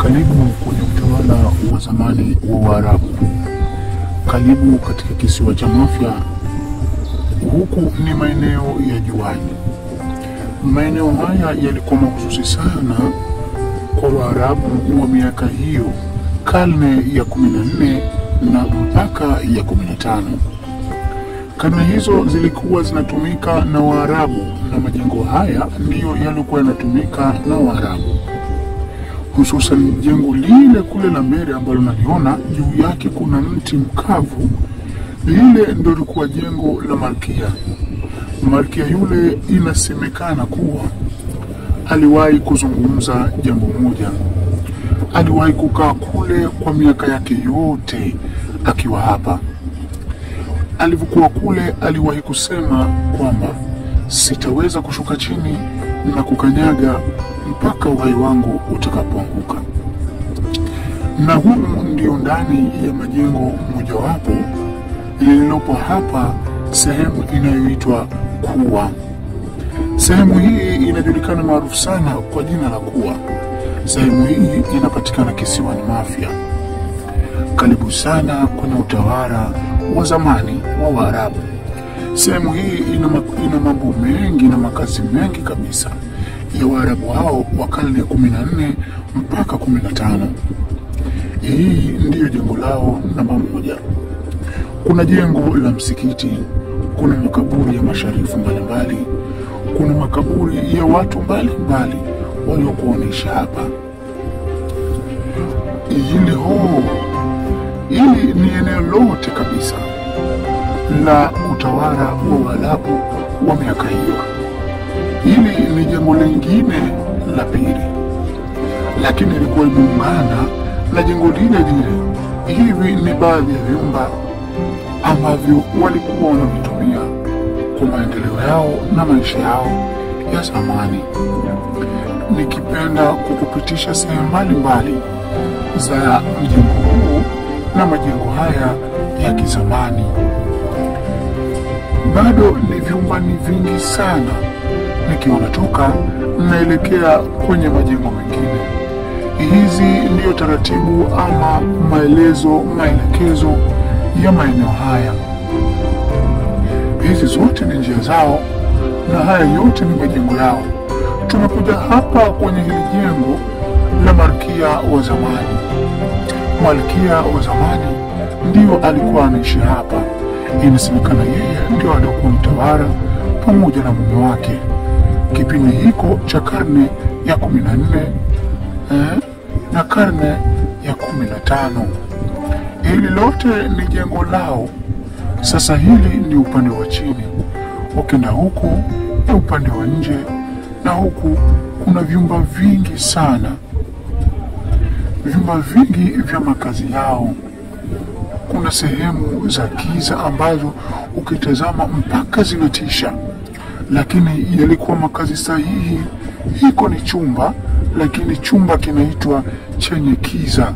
Karibu kwenye utawala wa zamani wa Waarabu. Karibu katika kisiwa cha Mafia. Huku ni maeneo ya Juani. Maeneo haya yalikuwa mahususi sana kwa Waarabu wa miaka hiyo, karne ya 14 na mpaka ya 15. Karne hizo zilikuwa zinatumika na Waarabu, na majengo haya ndiyo yalikuwa yanatumika na Waarabu. Hususan jengo lile kule la mbele ambalo naliona juu yake kuna mti mkavu, lile ndio lilikuwa jengo la Malkia. Malkia yule inasemekana kuwa aliwahi kuzungumza jambo moja. Aliwahi kukaa kule kwa miaka yake yote akiwa hapa. Alivyokuwa kule aliwahi kusema kwamba sitaweza kushuka chini na kukanyaga mpaka uhai wangu utakapoanguka. Na humu ndio ndani ya majengo mojawapo lililopo hapa, sehemu inayoitwa Kuwa. Sehemu hii inajulikana maarufu sana kwa jina la Kuwa. Sehemu hii inapatikana kisiwani Mafia. Karibu sana kwenye utawala wa zamani wa Waarabu. Sehemu hii ina mambo mengi na makazi mengi kabisa ya Waarabu hao wa karne ya 14 mpaka 15. Hii ndiyo jengo lao namba 1. Kuna jengo la msikiti, kuna makaburi ya masharifu mbalimbali, kuna makaburi ya watu mbalimbali waliokuwa wanaishi hapa. Hili ni eneo lote kabisa la utawala wa Waarabu wa miaka hiyo. Hili ni jengo lingine la pili, lakini lilikuwa limeungana na jengo lile lile. Hivi ni baadhi ya vyumba ambavyo walikuwa wanavitumia kwa maendeleo yao na maisha yao ya zamani. Nikipenda kukupitisha sehemu mbalimbali za mjengo huu na majengo haya ya kizamani. Bado ni vyumba ni vingi sana. Nikiwa natoka naelekea kwenye majengo mengine. Hizi ndiyo taratibu ama maelekezo ya maeneo haya. Hizi zote ni njia zao na haya yote ni majengo yao. Tumekuja hapa kwenye hili jengo la Malkia wa zamani. Malkia wa zamani ndio alikuwa anaishi hapa. Inasemekana yeye ndio alikuwa mtawala pamoja na mume wake kipindi hiko cha karne ya 14 na karne ya 15. Hili lote ni jengo lao. Sasa hili ni upande wa chini. Ukienda huku ni upande wa nje, na huku kuna vyumba vingi sana. Vyumba vingi vya makazi yao. Kuna sehemu za giza ambazo ukitazama mpaka zinatisha, lakini yalikuwa makazi sahihi. Hiko ni chumba, lakini chumba kinaitwa chenye giza.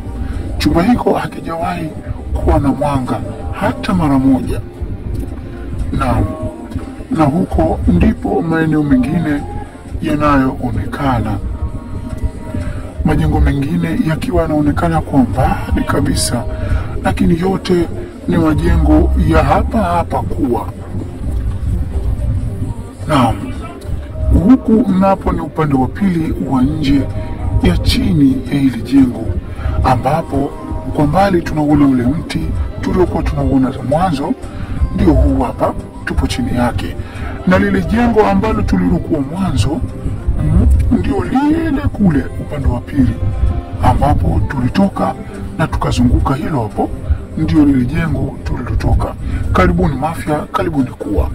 Chumba hiko hakijawahi kuwa na mwanga hata mara moja. Na huko ndipo maeneo mengine yanayoonekana. Majengo mengine yakiwa yanaonekana kwa mbali kabisa, lakini yote ni majengo ya hapa Kuwa. Huku napo ni upande wa pili wa nje ya chini ya hili jengo, ambapo kwa mbali tunaona ule mti tuliokuwa tunauona mwanzo. Ndio huu hapa, tupo chini yake. Na lile jengo ambalo tulilokuwa mwanzo ndio lile kule upande wa pili, ambapo tulitoka na tukazunguka hilo hapo. Ndio lile jengo tulilotoka. Karibuni Mafia, karibuni Kuwa.